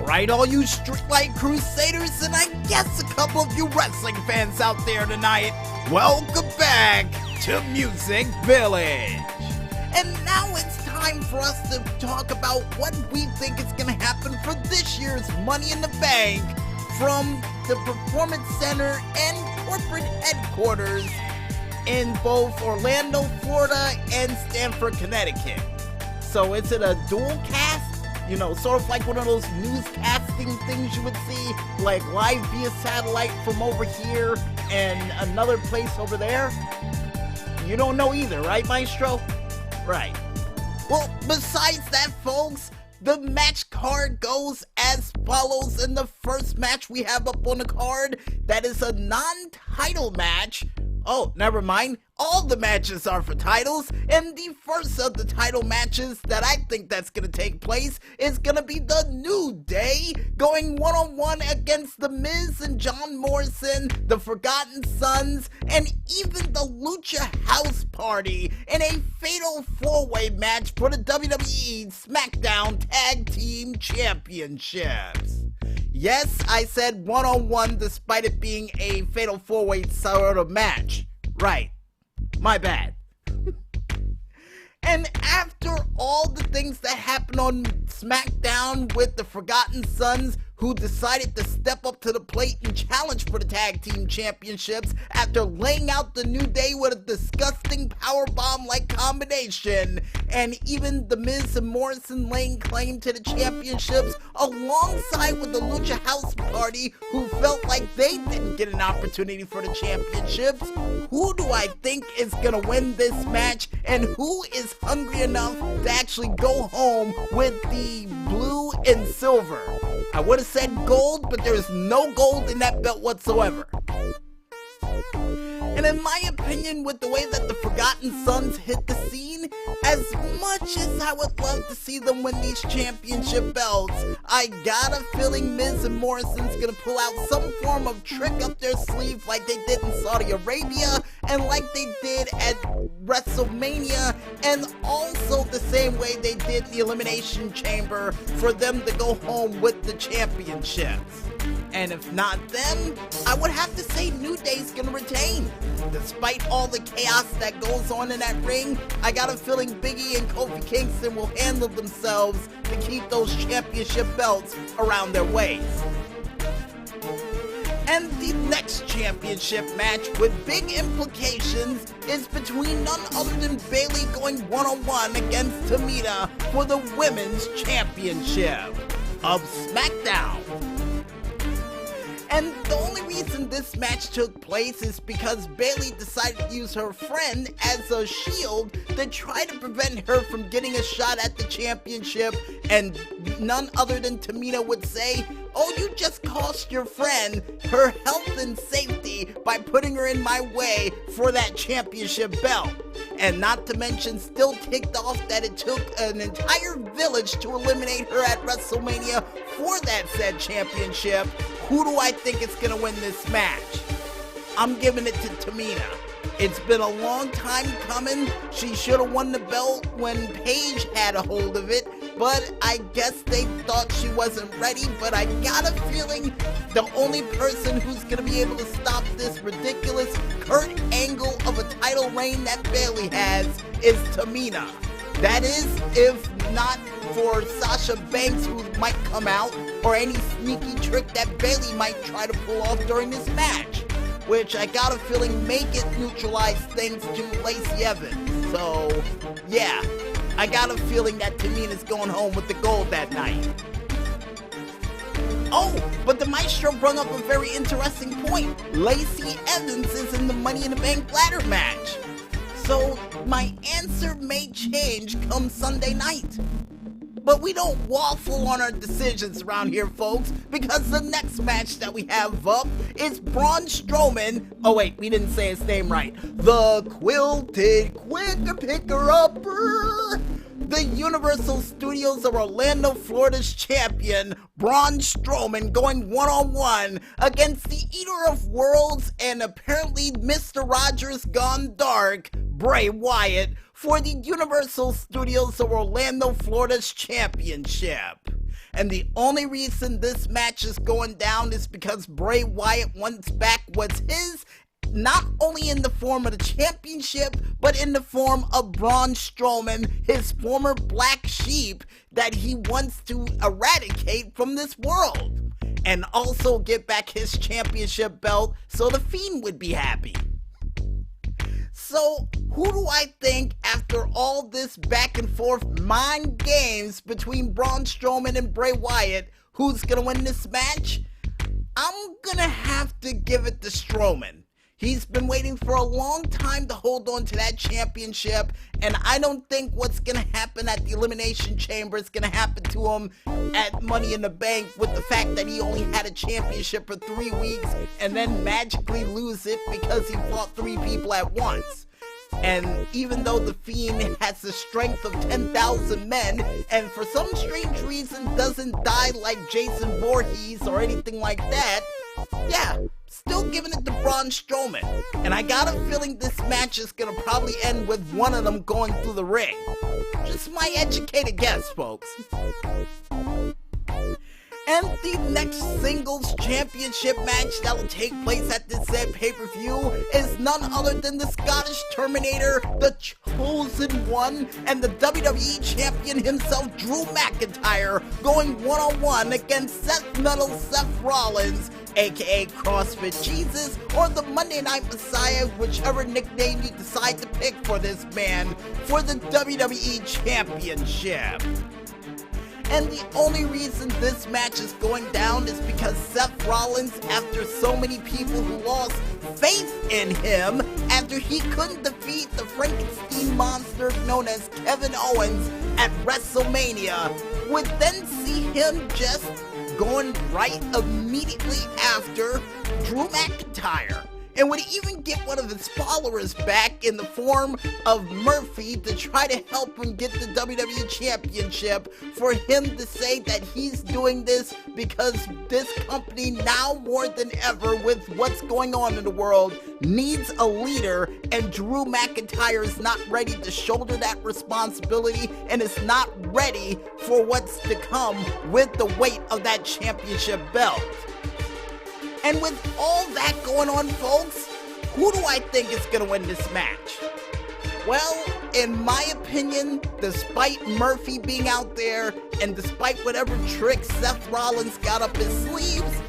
Alright, all you Streetlight Crusaders, and I guess a couple of you wrestling fans out there tonight, welcome back to Music Village. And now it's time for us to talk about what we think is going to happen for this year's Money in the Bank from the Performance Center and corporate headquarters in both Orlando, Florida and Stamford, Connecticut. So is it a dual cast? You know, sort of like one of those newscasting things you would see, like live via satellite from over here and another place over there? You don't know either, right, Maestro? Right. Well, besides that, folks, the match card goes as follows. In the first match we have up on the card, that is a non-title match. Oh, never mind. All the matches are for titles, and the first of the title matches that I think that's going to take place is going to be The New Day going one-on-one against The Miz and John Morrison, the Forgotten Sons, and even the Lucha House Party in a fatal four-way match for the WWE SmackDown Tag Team Championships. Yes, I said one-on-one despite it being a fatal four-way sort of match. Right. My bad. And after all the things that happened on SmackDown with the Forgotten Sons, who decided to step up to the plate and challenge for the Tag Team Championships after laying out the New Day with a disgusting powerbomb-like combination, and even The Miz and Morrison laying claim to the championships alongside with the Lucha House Party, who felt like they didn't get an opportunity for the championships, who do I think is gonna win this match, and who is hungry enough to actually go home with the blue and silver? I would have said gold, but there is no gold in that belt whatsoever. And in my opinion, with the way that the Forgotten Sons hit the scene, as much as I would love to see them win these championship belts, I got a feeling Miz and Morrison's gonna pull out some form of trick up their sleeve like they did in Saudi Arabia and like they did at WrestleMania, and also the same way they did the Elimination Chamber for them to go home with the championships. And if not them, I would have to say New Day's gonna retain. Despite all the chaos that goes on in that ring, I got a feeling Biggie and Kofi Kingston will handle themselves to keep those championship belts around their waist. And the next championship match with big implications is between none other than Bayley going one-on-one against Tamina for the Women's Championship of SmackDown. And the only reason this match took place is because Bayley decided to use her friend as a shield to try to prevent her from getting a shot at the championship, and none other than Tamina would say, "Oh, you just cost your friend her health and safety by putting her in my way for that championship belt." And not to mention, still ticked off that it took an entire village to eliminate her at WrestleMania for that said championship. Who do I think is going to win this match? I'm giving it to Tamina. It's been a long time coming. She should have won the belt when Paige had a hold of it, but I guess they thought she wasn't ready. But I got a feeling the only person who's going to be able to stop this ridiculous Kurt Angle of a title reign that Bayley has is Tamina. That is, if not for Sasha Banks, who might come out, or any sneaky trick that Bayley might try to pull off during this match, which I got a feeling may get neutralized thanks to Lacey Evans. So, yeah, I got a feeling that Tamina's going home with the gold that night. Oh, but the Maestro brought up a very interesting point. Lacey Evans is in the Money in the Bank ladder match. So my answer may change come Sunday night. But we don't waffle on our decisions around here, folks, because the next match that we have up is Braun Strowman. Oh wait, we didn't say his name right. The Quilted Quicker Picker-Upper. The Universal Studios of Orlando, Florida's champion, Braun Strowman, going one-on-one against the Eater of Worlds and apparently Mr. Rogers Gone Dark, Bray Wyatt, for the Universal Studios of Orlando, Florida's championship. And the only reason this match is going down is because Bray Wyatt wants back what's his, not only in the form of the championship, but in the form of Braun Strowman, his former black sheep that he wants to eradicate from this world. And also get back his championship belt so the Fiend would be happy. So, who do I think, after all this back and forth mind games between Braun Strowman and Bray Wyatt, who's gonna win this match? I'm gonna have to give it to Strowman. He's been waiting for a long time to hold on to that championship, and I don't think what's gonna happen at the Elimination Chamber is gonna happen to him at Money in the Bank, with the fact that he only had a championship for 3 weeks and then magically lose it because he fought 3 people at once. And even though the Fiend has the strength of 10,000 men, and for some strange reason doesn't die like Jason Voorhees or anything like that, yeah, still giving it to Braun Strowman. And I got a feeling this match is gonna probably end with one of them going through the ring. Just my educated guess, folks. And the next singles championship match that will take place at this said pay-per-view is none other than the Scottish Terminator, the Chosen One, and the WWE Champion himself, Drew McIntyre, going one-on-one against Seth Metal Seth Rollins, aka CrossFit Jesus, or the Monday Night Messiah, whichever nickname you decide to pick for this man, for the WWE Championship. And the only reason this match is going down is because Seth Rollins, after so many people who lost faith in him, after he couldn't defeat the Frankenstein monster known as Kevin Owens at WrestleMania, would then see him just going right immediately after Drew McIntyre. And would even get one of his followers back in the form of Murphy to try to help him get the WWE Championship, for him to say that he's doing this because this company, now more than ever with what's going on in the world, needs a leader, and Drew McIntyre is not ready to shoulder that responsibility and is not ready for what's to come with the weight of that championship belt. And with all that going on, folks, who do I think is going to win this match? Well, in my opinion, despite Murphy being out there, and despite whatever tricks Seth Rollins got up his sleeves,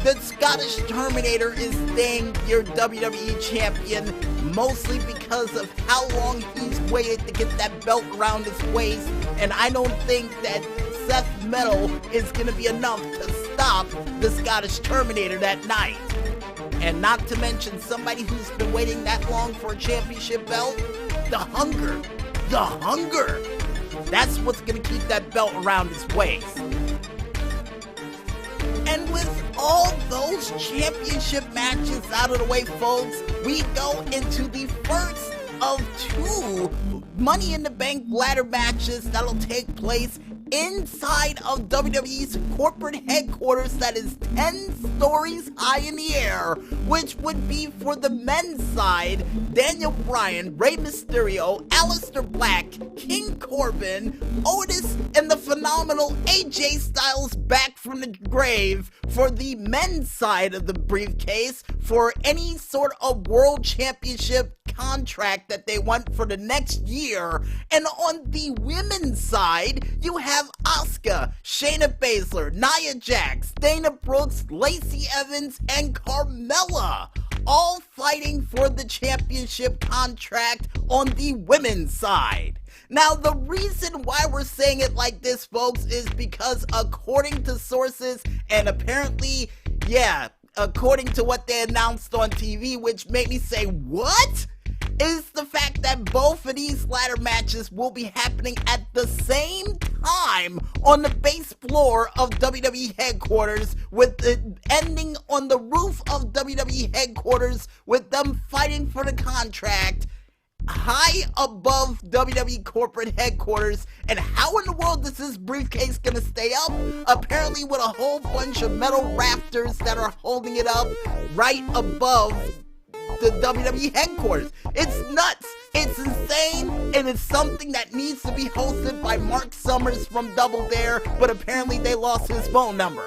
the Scottish Terminator is staying your WWE Champion, mostly because of how long he's waited to get that belt around his waist, and I don't think that Seth Metal is going to be enough to stop the Scottish Terminator that night. And not to mention somebody who's been waiting that long for a championship belt, the hunger. That's what's going to keep that belt around his waist. And with all those championship matches out of the way, folks, we go into the first of 2 Money in the Bank ladder matches that'll take place inside of WWE's corporate headquarters that is 10 stories high in the air, which would be for the men's side, Daniel Bryan, Rey Mysterio, Aleister Black, King Corbin, Otis, and the phenomenal AJ Styles back from the grave for the men's side of the briefcase for any sort of world championship contract that they want for the next year. And on the women's side, you have Asuka, Shayna Baszler, Nia Jax, Dana Brooks, Lacey Evans, and Carmella, all fighting for the championship contract on the women's side. Now, the reason why we're saying it like this, folks, is because according to sources, and apparently, according to what they announced on TV, which made me say, what? Is the fact that both of these ladder matches will be happening at the same time on the base floor of WWE headquarters, with it ending on the roof of WWE headquarters with them fighting for the contract high above WWE corporate headquarters. And how in the world is this briefcase gonna stay up? Apparently with a whole bunch of metal rafters that are holding it up right above the WWE headquarters. It's nuts. It's insane, and it's something that needs to be hosted by Mark Summers from Double Dare, but apparently they lost his phone number.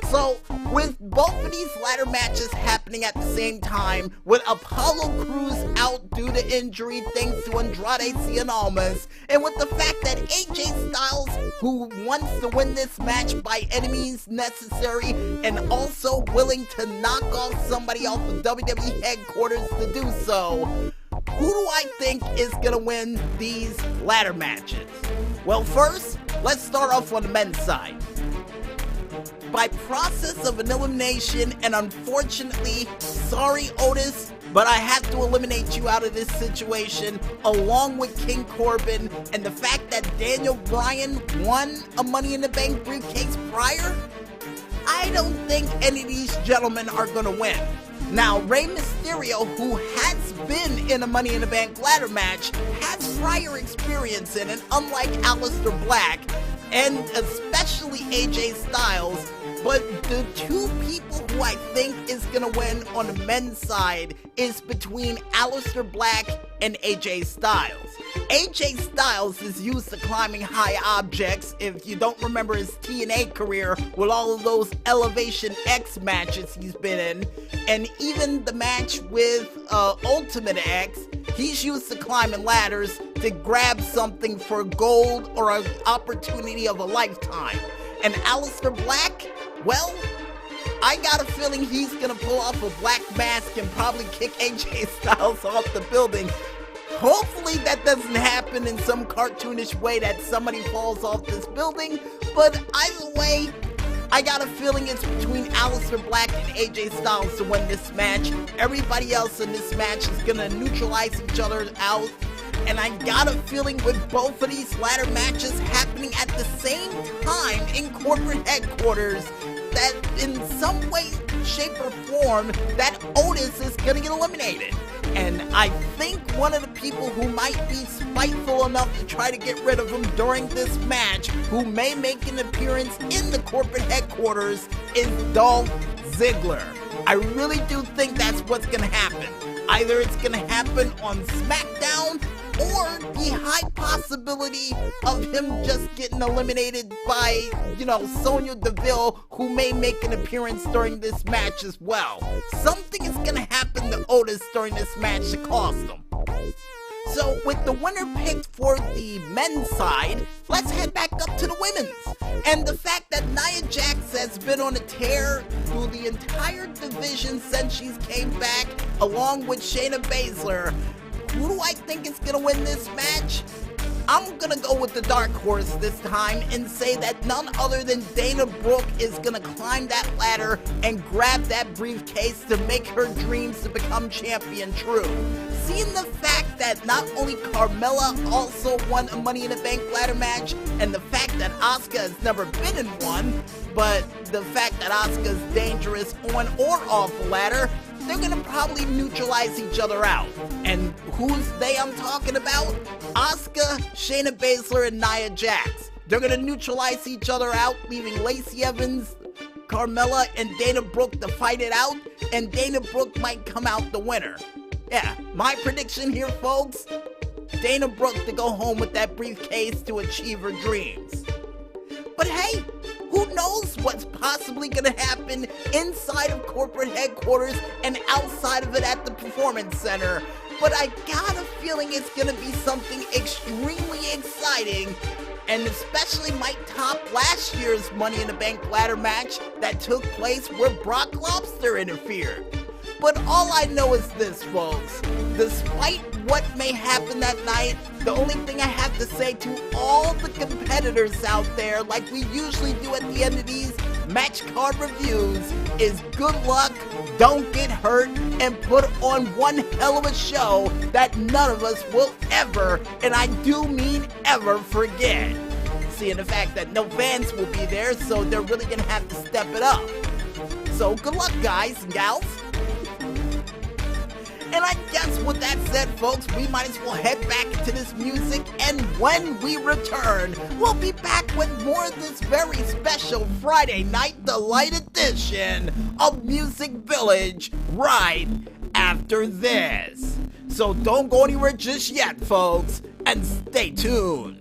So, with both of these ladder matches happening at the same time, with Apollo Crews out due to injury thanks to Andrade Cien Almas, and with the fact that AJ Styles, who wants to win this match by any means necessary, and also willing to knock off somebody off of WWE headquarters to do so, who do I think is going to win these ladder matches? Well, first, let's start off on the men's side. By process of an elimination, and unfortunately, sorry Otis, but I have to eliminate you out of this situation, along with King Corbin, and the fact that Daniel Bryan won a Money in the Bank briefcase prior, I don't think any of these gentlemen are going to win. Now, Rey Mysterio, who has been in a Money in the Bank ladder match, has prior experience in it, unlike Aleister Black, and especially AJ Styles. But the two people who I think is going to win on the men's side is between Aleister Black and AJ Styles. AJ Styles is used to climbing high objects, if you don't remember his TNA career with all of those Elevation X matches he's been in, and even the match with Ultimate X, he's used to climbing ladders to grab something for gold or an opportunity of a lifetime. And Aleister Black, well, I got a feeling he's gonna pull off a black mask and probably kick AJ Styles off the building. Hopefully that doesn't happen in some cartoonish way that somebody falls off this building, but either way, I got a feeling it's between Aleister Black and AJ Styles to win this match. Everybody else in this match is gonna neutralize each other out. And I got a feeling with both of these ladder matches happening at the same time in corporate headquarters, that in some way, shape, or form, that Otis is going to get eliminated. And I think one of the people who might be spiteful enough to try to get rid of him during this match, who may make an appearance in the corporate headquarters, is Dolph Ziggler. I really do think that's what's going to happen. Either it's going to happen on SmackDown, or the high possibility of him just getting eliminated by, Sonya Deville, who may make an appearance during this match as well. Something is going to happen to Otis during this match to cost him. So, with the winner picked for the men's side, let's head back up to the women's. And the fact that Nia Jax has been on a tear through the entire division since she's came back, along with Shayna Baszler, who do I think is going to win this match? I'm going to go with the dark horse this time and say that none other than Dana Brooke is going to climb that ladder and grab that briefcase to make her dreams to become champion true. Seeing the fact that not only Carmella also won a Money in the Bank ladder match, and the fact that Asuka has never been in one, but the fact that Asuka's dangerous on or off the ladder, they're going to probably neutralize each other out. And who's they I'm talking about? Asuka, Shayna Baszler, and Nia Jax. They're going to neutralize each other out, leaving Lacey Evans, Carmella, and Dana Brooke to fight it out, and Dana Brooke might come out the winner. Yeah, my prediction here, folks, Dana Brooke to go home with that briefcase to achieve her dreams. But hey, who knows what's possibly going to happen inside of corporate headquarters and outside of it at the Performance Center. But I got a feeling it's going to be something extremely exciting, and especially might top last year's Money in the Bank ladder match that took place where Brock Lobster interfered. But all I know is this, folks. Despite what may happen that night, the only thing I have to say to all the competitors out there, like we usually do at the end of these match card reviews, is good luck, don't get hurt, and put on one hell of a show that none of us will ever, and I do mean ever, forget. Seeing the fact that no fans will be there, so they're really gonna have to step it up. So good luck, guys and gals. And I guess with that said, folks, we might as well head back into this music, and when we return, we'll be back with more of this very special Friday Night Delight edition of Music Village right after this. So don't go anywhere just yet, folks, and stay tuned.